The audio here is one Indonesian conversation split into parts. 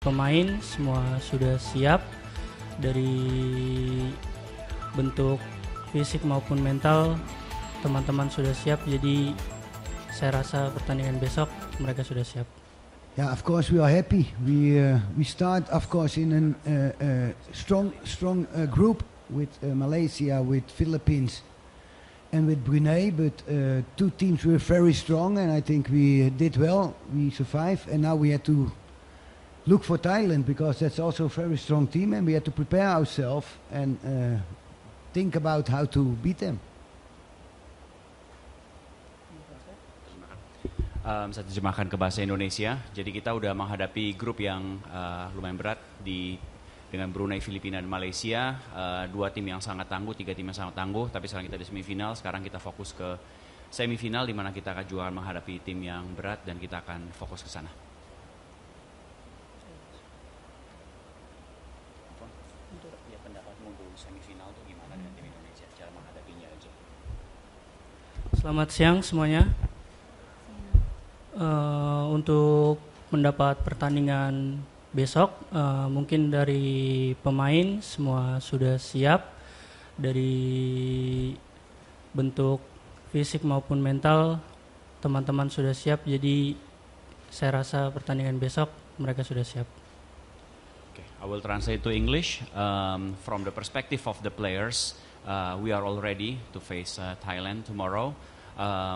pemain semua sudah siap, dari bentuk fisik maupun mental teman-teman sudah siap, jadi saya rasa pertandingan besok mereka sudah siap. Yeah, of course we are happy. We start, of course, in a strong group with Malaysia, with Philippines, and with Brunei. But two teams were very strong, and I think we did well. We survived, and now we had to look for Thailand because that's also a very strong team, and we had to prepare ourselves and think about how to beat them. Saya terjemahkan ke bahasa Indonesia. Jadi kita udah menghadapi grup yang lumayan berat dengan Brunei, Filipina, dan Malaysia. Dua tim yang sangat tangguh, tiga tim yang sangat tangguh. Tapi sekarang kita di semifinal. Sekarang kita fokus ke semifinal, di mana kita akan juga menghadapi tim yang berat dan kita akan fokus ke sana. Ya, pendapatmu untuk semifinal itu gimana dengan tim Indonesia? Cara menghadapinya aja. Selamat siang semuanya. Untuk mendapat pertandingan besok, mungkin dari pemain semua sudah siap, dari bentuk fisik maupun mental teman-teman sudah siap, jadi saya rasa pertandingan besok mereka sudah siap. Okay, I will translate to English. From the perspective of the players, we are all ready to face Thailand tomorrow.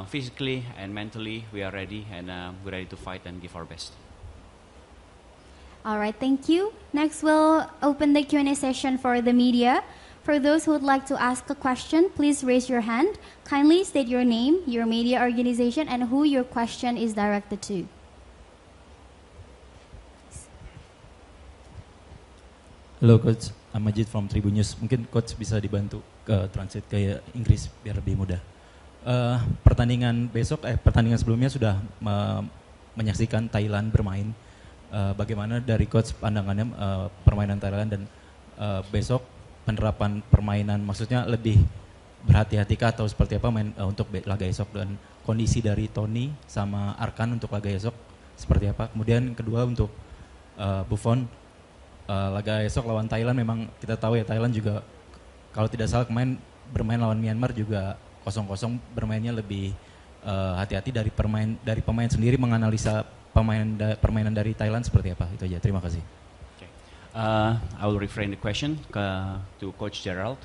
Physically and mentally we are ready, and we're ready to fight and give our best. All right, thank you. Next, we'll open the Q&A session for the media. For those who would like to ask a question, please raise your hand. Kindly state your name, your media organization, and who your question is directed to. Halo Coach, I'm Majid from Tribun News. Mungkin Coach bisa dibantu ke translate ke Inggris biar lebih mudah. Pertandingan sebelumnya sudah menyaksikan Thailand bermain. Bagaimana dari Coach pandangannya permainan Thailand dan besok penerapan permainan, maksudnya lebih berhati-hatikah atau seperti apa untuk laga esok, dan kondisi dari Tony sama Arkan untuk laga esok seperti apa? Kemudian kedua untuk Buffon, laga esok lawan Thailand memang kita tahu ya, Thailand juga kalau tidak salah kemarin bermain lawan Myanmar juga 0-0, bermainnya lebih hati-hati dari pemain sendiri. Menganalisa permainan dari Thailand seperti apa? Itu aja, terima kasih. Okay. I will reframe the question to Coach Gerald.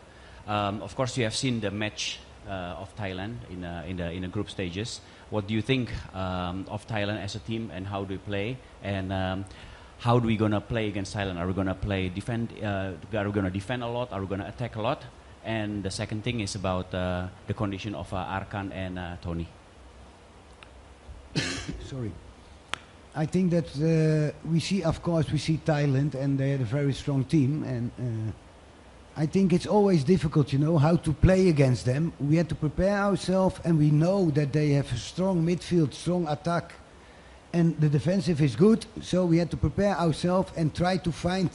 Of course, you have seen the match of Thailand in the group stages. What do you think of Thailand as a team, and how do we play? And how do we gonna play against Thailand? Are we gonna defend? Are we gonna defend a lot? Are we gonna attack a lot? And the second thing is about the condition of Arkan and Tony. Sorry. I think that we see Thailand, and they are a very strong team, and I think it's always difficult, how to play against them. We had to prepare ourselves, and we know that they have a strong midfield, strong attack, and the defensive is good, so we had to prepare ourselves and try to find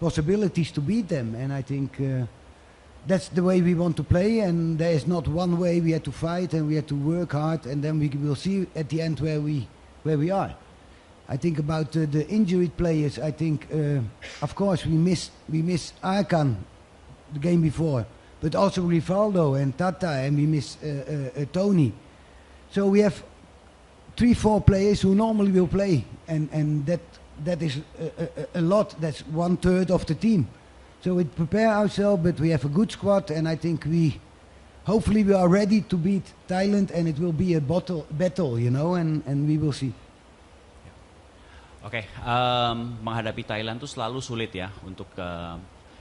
possibilities to beat them, and I think that's the way we want to play, and there is not one way. We had to fight, and we had to work hard, and then we will see at the end where we are. I think about the injured players. I think, of course, we miss Arkan the game before, but also Rivaldo and Tata, and we miss Tony. So we have 3-4 players who normally will play, and that is a lot. That's 1/3 of the team. So we prepare ourselves, but we have a good squad, and I think hopefully we are ready to beat Thailand, and it will be a battle, and we will see. Oke, menghadapi Thailand tuh selalu sulit ya untuk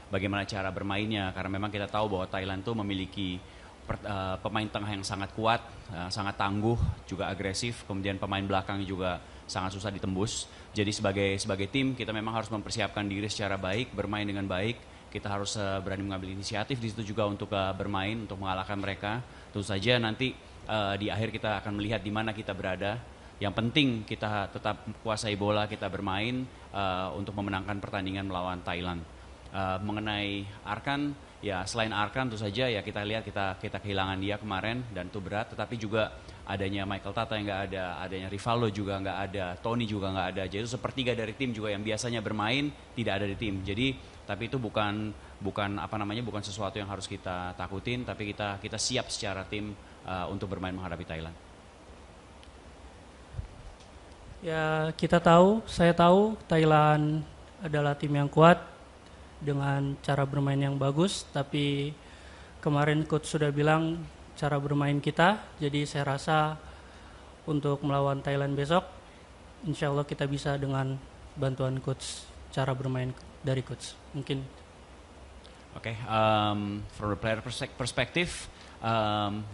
bagaimana cara bermainnya, karena memang kita tahu bahwa Thailand tuh memiliki pemain tengah yang sangat kuat, sangat tangguh, juga agresif, kemudian pemain belakang juga sangat susah ditembus. Jadi sebagai tim kita memang harus mempersiapkan diri secara baik, bermain dengan baik. Kita harus berani mengambil inisiatif di situ juga untuk bermain, untuk mengalahkan mereka. Tentu saja nanti di akhir kita akan melihat di mana kita berada. Yang penting kita tetap kuasai bola, kita bermain untuk memenangkan pertandingan melawan Thailand. Mengenai Arkan, ya selain Arkan tentu saja ya kita lihat kita kehilangan dia kemarin dan itu berat, tetapi juga adanya Michael Tata yang nggak ada, adanya Rivaldo juga nggak ada, Tony juga nggak ada. Jadi itu sepertiga dari tim juga yang biasanya bermain tidak ada di tim. Jadi tapi itu bukan sesuatu yang harus kita takutin, tapi kita siap secara tim untuk bermain menghadapi Thailand. Ya saya tahu Thailand adalah tim yang kuat dengan cara bermain yang bagus, tapi kemarin coach sudah bilang cara bermain kita, jadi saya rasa untuk melawan Thailand besok, insya Allah kita bisa dengan bantuan coach, cara bermain dari coach, mungkin. Okay, from the player perspective,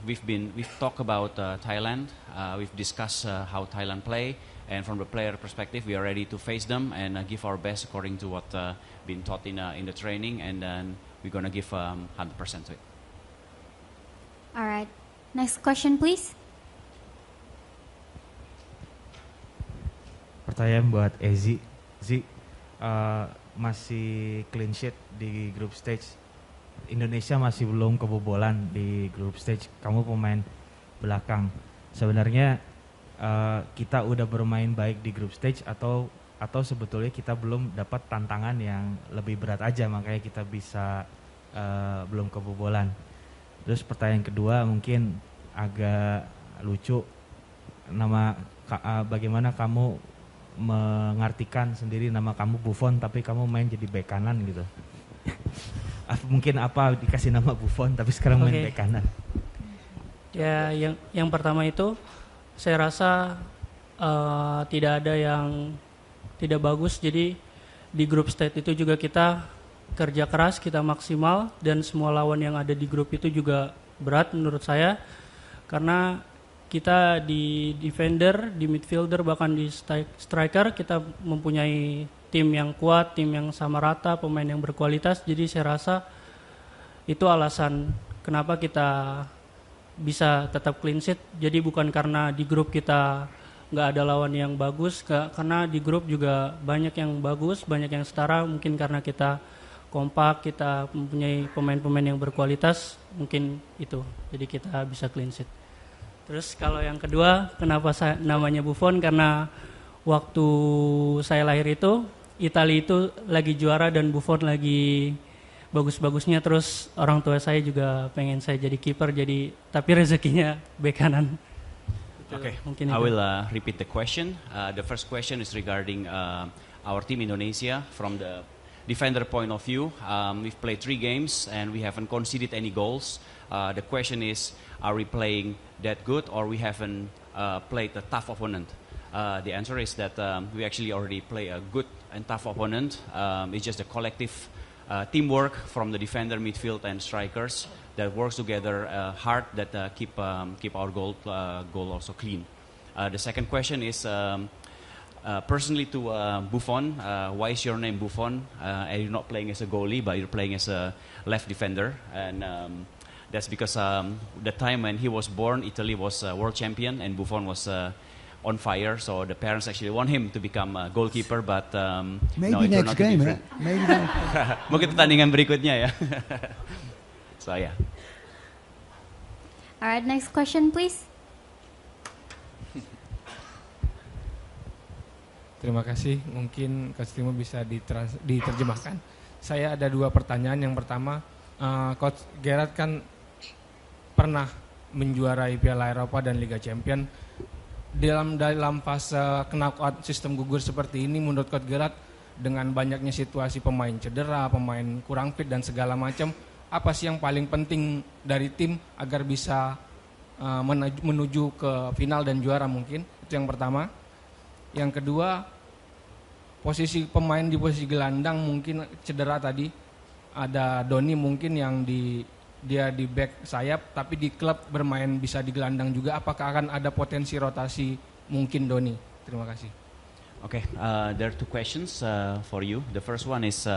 we've talked about Thailand, we've discussed how Thailand play, and from the player perspective, we are ready to face them and give our best according to what been taught in the training, and then we're gonna give 100% to it. All right. Next question, please. Pertanyaan buat Ezi. Masih clean sheet di group stage. Indonesia masih belum kebobolan di group stage. Kamu pemain belakang. Sebenarnya kita udah bermain baik di group stage atau sebetulnya kita belum dapat tantangan yang lebih berat aja makanya kita bisa belum kebobolan. Terus pertanyaan kedua mungkin agak lucu, bagaimana kamu mengartikan sendiri nama kamu Buffon tapi kamu main jadi bek kanan gitu. Mungkin apa dikasih nama Buffon tapi sekarang main bek kanan. Ya yang pertama itu saya rasa tidak ada yang tidak bagus, jadi di grup stage itu juga kita kerja keras, kita maksimal, dan semua lawan yang ada di grup itu juga berat menurut saya, karena kita di defender, di midfielder, bahkan di striker kita mempunyai tim yang kuat, tim yang sama rata, pemain yang berkualitas. Jadi saya rasa itu alasan kenapa kita bisa tetap clean sheet. Jadi bukan karena di grup kita nggak ada lawan yang bagus, karena di grup juga banyak yang bagus, banyak yang setara. Mungkin karena kita kompak, kita mempunyai pemain-pemain yang berkualitas, mungkin itu. Jadi kita bisa clean sheet. Terus kalau yang kedua, kenapa namanya Buffon? Karena waktu saya lahir itu, Italia itu lagi juara dan Buffon lagi bagus-bagusnya. Terus orang tua saya juga pengen saya jadi kiper, tapi rezekinya bek kanan. Okay, I will repeat the question. The first question is regarding our team Indonesia from the defender point of view. We've played 3 games and we haven't conceded any goals. The question is, are we playing that good or we haven't played a tough opponent? The answer is that we actually already play a good and tough opponent. It's just a collective teamwork from the defender, midfield, and strikers that works together hard that keep our goal also clean. The second question is personally to Buffon. Why is your name Buffon? And you're not playing as a goalie, but you're playing as a left defender, and that's because the time when he was born, Italy was world champion and Buffon was on fire. So the parents actually want him to become a goalkeeper, but maybe no, next game, eh? Maybe mungkin pertandingan berikutnya ya. So yeah. Alright, next question please. Terima kasih. Mungkin Coach Timo bisa diterjemahkan. Saya ada 2 pertanyaan. Yang pertama, Coach Gerard kan pernah menjuarai Piala Eropa dan Liga Champion. Dalam fase knockout sistem gugur seperti ini, menurut Coach Gerard, dengan banyaknya situasi pemain cedera, pemain kurang fit dan segala macam, apa sih yang paling penting dari tim agar bisa menuju ke final dan juara mungkin? Itu yang pertama. Yang kedua, posisi pemain di posisi gelandang mungkin cedera tadi. Ada Doni mungkin yang dia di back sayap, tapi di klub bermain bisa di gelandang juga. Apakah akan ada potensi rotasi mungkin Doni? Terima kasih. Okay, there are 2 questions for you. The first one is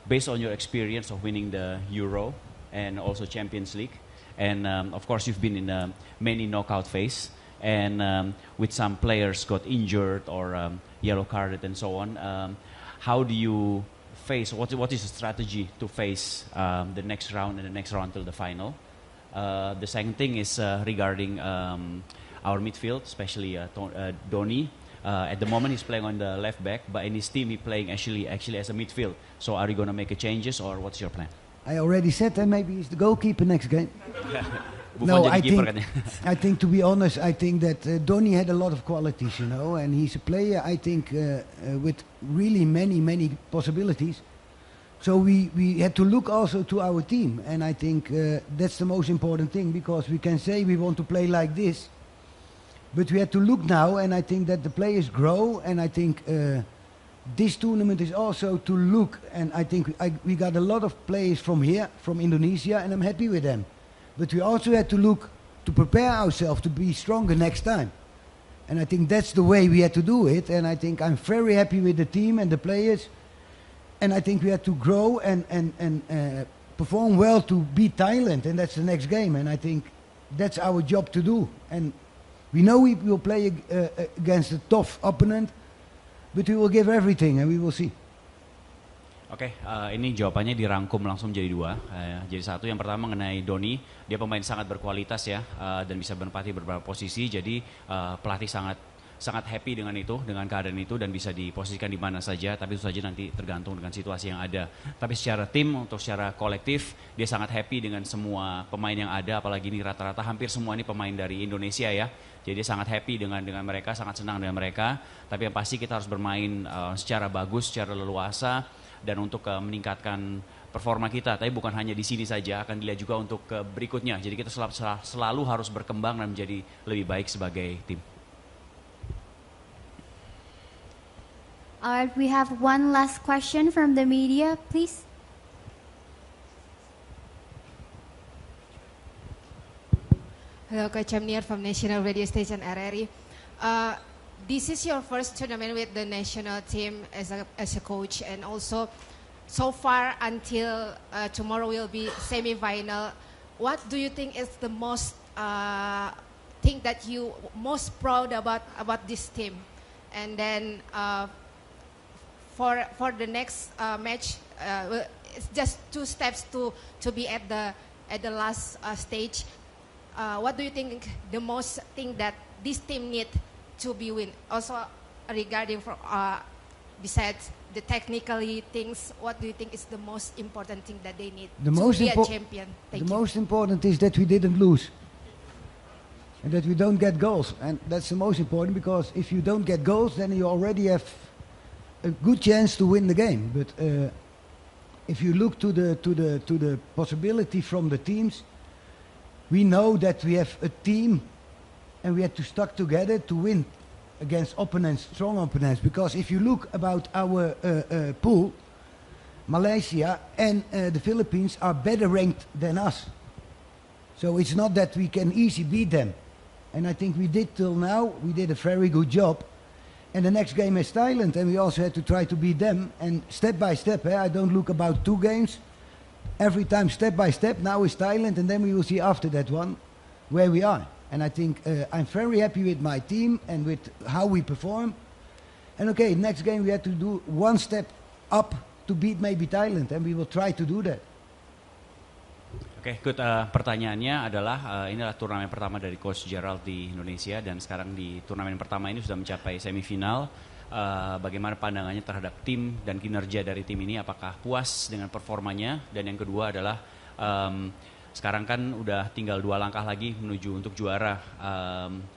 based on your experience of winning the Euro and also Champions League, and of course you've been in many knockout phase, and with some players got injured or yellow carded and so on. How do you face, what is the strategy to face the next round and the next round till the final? The second thing is regarding our midfield, especially Donny. At the moment he's playing on the left back, but in his team he's playing actually as a midfield. So are you going to make a changes or what's your plan? I already said that maybe he's the goalkeeper next game. Buffon No, jadi I keeper think, katanya. I think to be honest, I think that Donny had a lot of qualities, you know, and he's a player, I think, with really many possibilities. So we had to look also to our team, and I think that's the most important thing, because we can say we want to play like this, but we had to look now, and I think that the players grow, and I think this tournament is also to look, and I think we got a lot of players from here, from Indonesia, and I'm happy with them. But we also had to look to prepare ourselves to be stronger next time. And I think that's the way we had to do it, and I think I'm very happy with the team and the players. And I think we had to grow and perform well to beat Thailand, and that's the next game. And I think that's our job to do. And we know we will play against a tough opponent, but we will give everything, and we will see. Oke, ini jawabannya dirangkum langsung jadi dua. Jadi satu, yang pertama mengenai Donny, dia pemain sangat berkualitas ya, dan bisa berempati beberapa posisi. Jadi pelatih sangat happy dengan itu, dengan keadaan itu, dan bisa diposisikan di mana saja. Tapi itu saja nanti tergantung dengan situasi yang ada. Tapi secara tim, untuk secara kolektif, dia sangat happy dengan semua pemain yang ada. Apalagi ini rata-rata hampir semua ini pemain dari Indonesia ya. Jadi dia sangat happy dengan mereka, sangat senang dengan mereka. Tapi yang pasti kita harus bermain secara bagus, secara leluasa, dan untuk meningkatkan performa kita. Tapi bukan hanya di sini saja, akan dilihat juga untuk berikutnya. Jadi kita selalu harus berkembang dan menjadi lebih baik sebagai tim. Alright, we have one last question from the media, please. Hello, Coach Amnir from National Radio Station RRI. This is your first tournament with the national team as a coach, and also so far until tomorrow will be semi-final. What do you think is the most thing that you most proud about this team? And then for the next match, it's just 2 steps to be at the last stage. What do you think the most thing that this team need to be win? Also regarding besides the technically things, what do you think is the most important thing that they need to be a champion? The most important is that we didn't lose, and that we don't get goals, and that's the most important, because if you don't get goals, then you already have a good chance to win the game. But if you look to the possibility from the teams, we know that we have a team, and we have to stuck together to win against opponents, strong opponents. Because if you look about our pool, Malaysia and the Philippines are better ranked than us. So it's not that we can easily beat them. And I think we did till now, we did a very good job. And the next game is Thailand, and we also had to try to beat them. And step by step, I don't look about 2 games. Every time, step by step. Now is Thailand, and then we will see after that one where we are. And I think I'm very happy with my team and with how we perform. And okay, next game we have to do 1 step up to beat maybe Thailand, and we will try to do that. Oke, good. Pertanyaannya adalah, inilah turnamen pertama dari Coach Gerald di Indonesia, dan sekarang di turnamen pertama ini sudah mencapai semifinal. Bagaimana pandangannya terhadap tim dan kinerja dari tim ini, apakah puas dengan performanya? Dan yang kedua adalah sekarang kan udah tinggal 2 langkah lagi menuju untuk juara,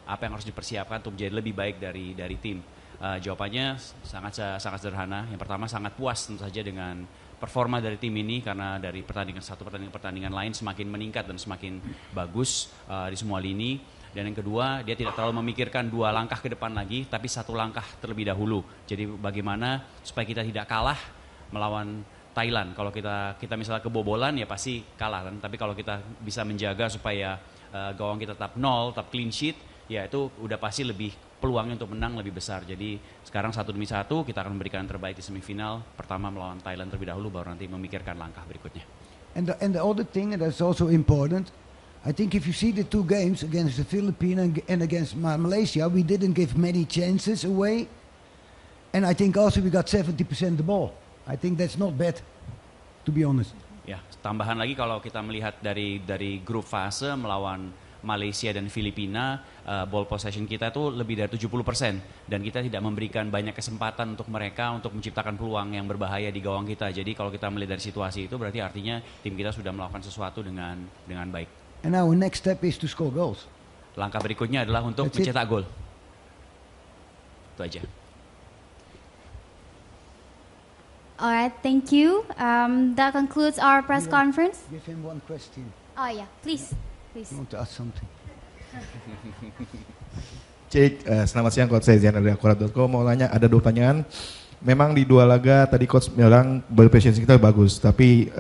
apa yang harus dipersiapkan untuk menjadi lebih baik dari tim? Jawabannya sangat sederhana. Yang pertama, sangat puas tentu saja dengan performa dari tim ini, karena dari pertandingan lain semakin meningkat dan semakin bagus di semua lini. Dan yang kedua, dia tidak terlalu memikirkan 2 langkah ke depan lagi, tapi 1 langkah terlebih dahulu. Jadi bagaimana supaya kita tidak kalah melawan Thailand. Kalau kita misalnya kebobolan, ya pasti kalah kan. Tapi kalau kita bisa menjaga supaya gawang kita tetap 0, tetap clean sheet, ya itu udah pasti lebih peluangnya untuk menang lebih besar. Jadi sekarang 1 demi 1 kita akan memberikan yang terbaik di semifinal. Pertama melawan Thailand terlebih dahulu, baru nanti memikirkan langkah berikutnya. And the other thing that's also important, I think if you see the 2 games against the Philippines and against Malaysia, we didn't give many chances away. And I think also we got 70% the ball. I think that's not bad, to be honest. Ya, tambahan lagi kalau kita melihat dari grup fase melawan Malaysia dan Filipina, ball possession kita tuh lebih dari 70% dan kita tidak memberikan banyak kesempatan untuk mereka untuk menciptakan peluang yang berbahaya di gawang kita. Jadi kalau kita melihat dari situasi itu berarti artinya tim kita sudah melakukan sesuatu dengan baik. And our next step is to score goals. Langkah berikutnya adalah untuk That's it. mencetak gol. Itu aja. Alright, thank you. That concludes our press conference. Give him one question. Oh yeah, please. I want to ask something. Cik, selamat siang Coach, saya Zian dari Akurat.com. Mau nanya, ada 2 pertanyaan. Memang di 2 laga tadi Coach bilang ball possession kita bagus, tapi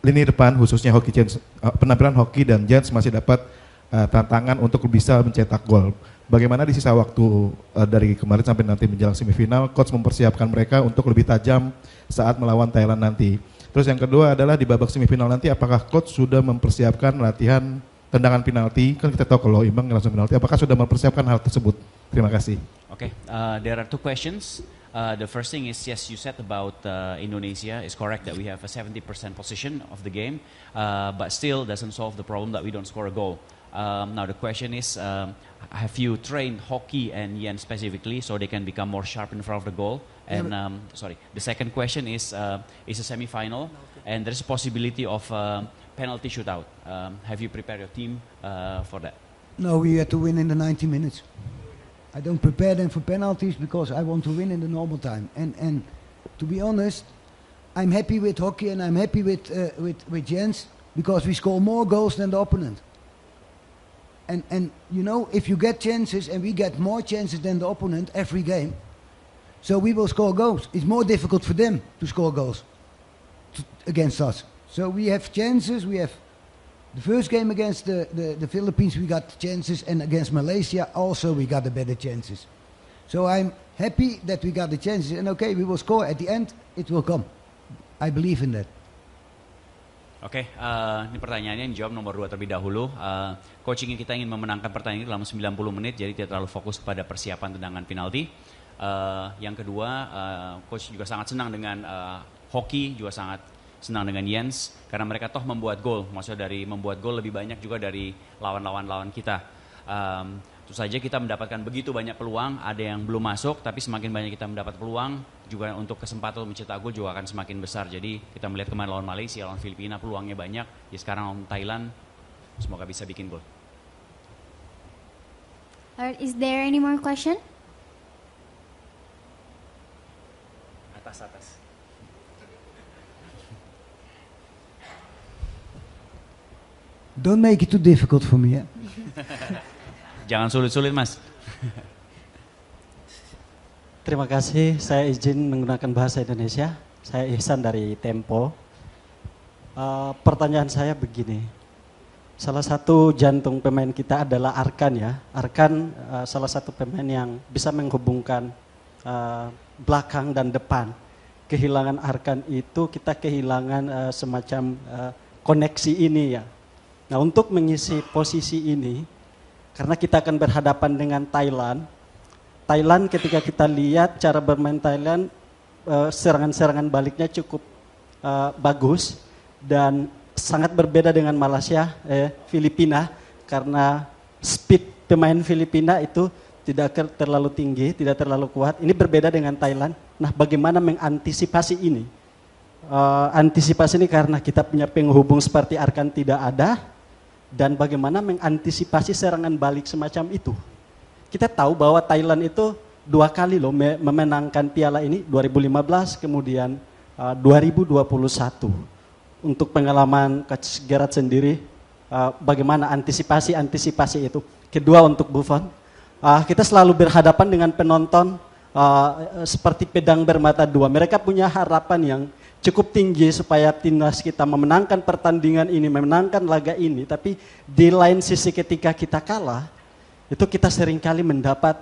lini depan khususnya hoki Giants, penampilan hoki dan Giants masih dapat tantangan untuk bisa mencetak gol. Bagaimana di sisa waktu dari kemarin sampai nanti menjelang semifinal, Coach mempersiapkan mereka untuk lebih tajam saat melawan Thailand nanti. Terus yang kedua adalah di babak semifinal nanti, apakah Coach sudah mempersiapkan latihan tendangan penalti? Kan kita tahu kalau imbang langsung penalti, apakah sudah mempersiapkan hal tersebut? Terima kasih. Okay, there are 2 questions. The first thing is, yes, you said about Indonesia is correct that we have a 70% possession of the game, but still doesn't solve the problem that we don't score a goal. Now the question is, have you trained Hoki and Yen specifically so they can become more sharp in front of the goal? And the second question is a semi-final, and there's a possibility of penalty shootout. Have you prepared your team for that? No, we had to win in the 90 minutes. I don't prepare them for penalties because I want to win in the normal time. And to be honest, I'm happy with Hockey and I'm happy with Jens because we score more goals than the opponent. And you know, if you get chances and we get more chances than the opponent every game, so we will score goals. It's more difficult for them to score goals against us. So we have chances. We have the first game against the Philippines, we got chances, and against Malaysia also we got the better chances. So I'm happy that we got the chances, and okay, we will score at the end. It will come. I believe in that. Oke, ini pertanyaannya yang jawab nomor 2 terlebih dahulu. Coach kita ingin memenangkan pertandingan dalam 90 menit, jadi tidak terlalu fokus pada persiapan tendangan penalti. Yang kedua, Coach juga sangat senang dengan Hoki, juga sangat senang dengan Jens, karena mereka toh membuat gol. Maksudnya dari membuat gol lebih banyak juga dari lawan-lawan kita. Tentu saja kita mendapatkan begitu banyak peluang, ada yang belum masuk, tapi semakin banyak kita mendapat peluang, juga untuk kesempatan mencetak gol juga akan semakin besar. Jadi kita melihat kemarin lawan Malaysia, lawan Filipina peluangnya banyak, ya sekarang lawan Thailand, semoga bisa bikin gol. Alright, is there any more question? Atas. Don't make it too difficult for me. Jangan sulit-sulit, Mas. Terima kasih, saya izin menggunakan bahasa Indonesia. Saya Ihsan dari Tempo. Pertanyaan saya begini. Salah satu jantung pemain kita adalah Arkan ya. Arkan salah satu pemain yang bisa menghubungkan belakang dan depan. Kehilangan Arkan itu kita kehilangan semacam koneksi ini ya. Nah, untuk mengisi posisi ini, karena kita akan berhadapan dengan Thailand. Thailand ketika kita lihat cara bermain Thailand, serangan-serangan baliknya cukup bagus dan sangat berbeda dengan Malaysia, Filipina, karena speed pemain Filipina itu tidak terlalu tinggi, tidak terlalu kuat. Ini berbeda dengan Thailand. Nah, bagaimana mengantisipasi ini? Antisipasi ini karena kita punya penghubung seperti Arkan tidak ada. Dan bagaimana mengantisipasi serangan balik semacam itu. Kita tahu bahwa Thailand itu 2 kali loh memenangkan piala ini, 2015 kemudian 2021. Untuk pengalaman Coach Gerard sendiri, bagaimana antisipasi itu. Kedua untuk Buffon, kita selalu berhadapan dengan penonton seperti pedang bermata dua. Mereka punya harapan yang cukup tinggi supaya timnas kita memenangkan pertandingan ini, memenangkan laga ini. Tapi di lain sisi ketika kita kalah, itu kita seringkali mendapat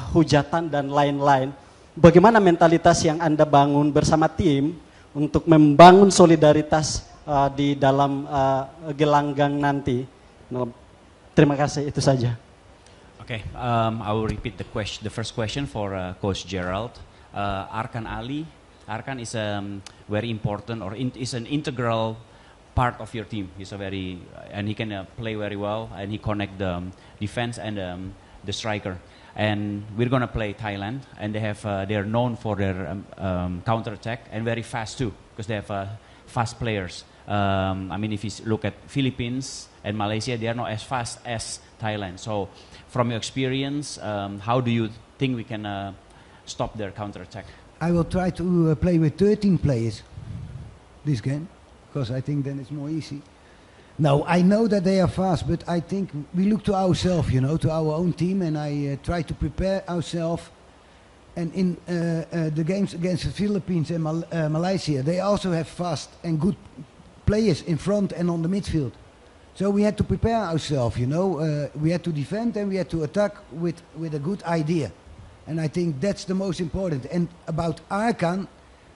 hujatan dan lain-lain. Bagaimana mentalitas yang Anda bangun bersama tim untuk membangun solidaritas di dalam gelanggang nanti? Terima kasih, itu saja. Okay, I will repeat the first question for Coach Gerald. Arkan Ali Arkan is very important or is an integral part of your team. He's a and he can play very well, and he connect the defense and the striker. And we're gonna play Thailand, and they're known for their counter attack and very fast too, because they have fast players. I mean, if you look at Philippines and Malaysia, they are not as fast as Thailand. So, from your experience, how do you think we can stop their counter attack? I will try to play with 13 players this game, because I think then it's more easy. No, I know that they are fast, but I think we look to ourselves, you know, to our own team, and I try to prepare ourselves. And in the games against the Philippines and Malaysia, they also have fast and good players in front and on the midfield. So we had to prepare ourselves, you know. We had to defend and we had to attack with a good idea. And I think that's the most important. And about Arkan,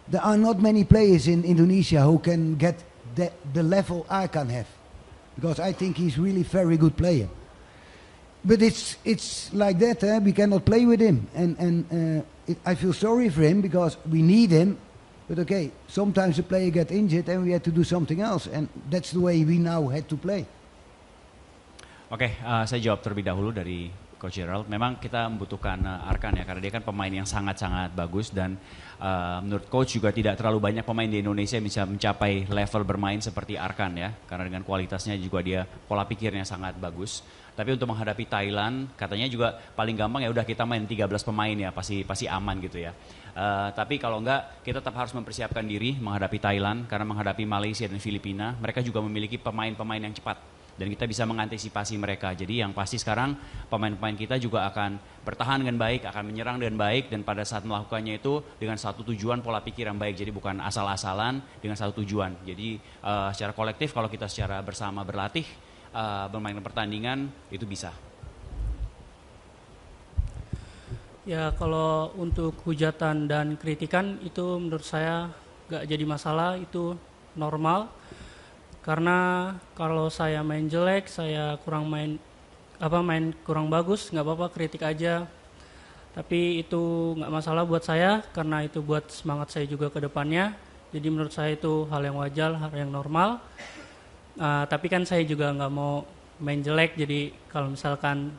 there are not many players in Indonesia who can get the level Arkan have. Because I think he's really very good player. But it's like that, we cannot play with him. And I feel sorry for him because we need him. But okay, sometimes the player get injured and we had to do something else. And that's the way we now had to play. Oke, saya jawab terlebih dahulu dari Coach Gerald. Memang kita membutuhkan Arkan ya, karena dia kan pemain yang sangat-sangat bagus. Dan menurut Coach juga tidak terlalu banyak pemain di Indonesia yang bisa mencapai level bermain seperti Arkan ya. Karena dengan kualitasnya juga dia pola pikirnya sangat bagus. Tapi untuk menghadapi Thailand, katanya juga paling gampang ya udah kita main 13 pemain ya, pasti aman gitu ya. Tapi kalau enggak, kita tetap harus mempersiapkan diri menghadapi Thailand, karena menghadapi Malaysia dan Filipina, mereka juga memiliki pemain-pemain yang cepat. Dan kita bisa mengantisipasi mereka. Jadi yang pasti sekarang pemain-pemain kita juga akan bertahan dengan baik, akan menyerang dengan baik, dan pada saat melakukannya itu dengan satu tujuan, pola pikir yang baik. Jadi bukan asal-asalan, dengan satu tujuan. Jadi secara kolektif kalau kita secara bersama berlatih, bermain pertandingan, itu bisa. Ya, kalau untuk hujatan dan kritikan itu menurut saya gak jadi masalah, itu normal. Karena kalau saya main jelek, saya main kurang bagus, nggak apa-apa, kritik aja. Tapi itu nggak masalah buat saya, karena itu buat semangat saya juga ke depannya. Jadi menurut saya itu hal yang wajar, hal yang normal. Tapi kan saya juga nggak mau main jelek, jadi kalau misalkan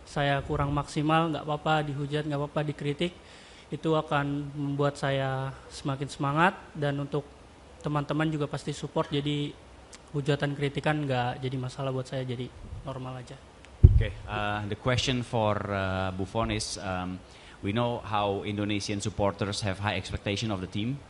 saya kurang maksimal, nggak apa-apa dihujat, nggak apa-apa dikritik. Itu akan membuat saya semakin semangat, dan untuk teman-teman juga pasti support, jadi hujatan kritikan nggak jadi masalah buat saya, jadi normal aja. Okay, the question for Buffon is, we know how Indonesian supporters have high expectation of the team.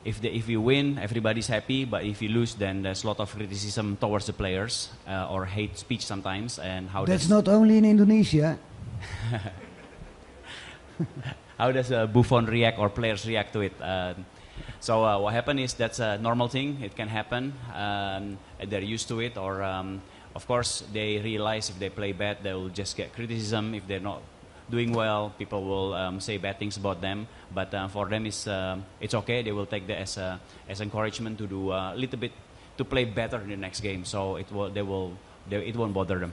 If you win, everybody's happy, but if you lose, then there's a lot of criticism towards the players or hate speech sometimes. And how that's not only in Indonesia. How does Buffon react or players react to it? So what happened is that's a normal thing. It can happen. They're used to it, or of course they realize if they play bad, they will just get criticism. If they're not doing well, people will say bad things about them. But for them, it's okay. They will take that as encouragement to do a little bit, to play better in the next game. So it won't bother them.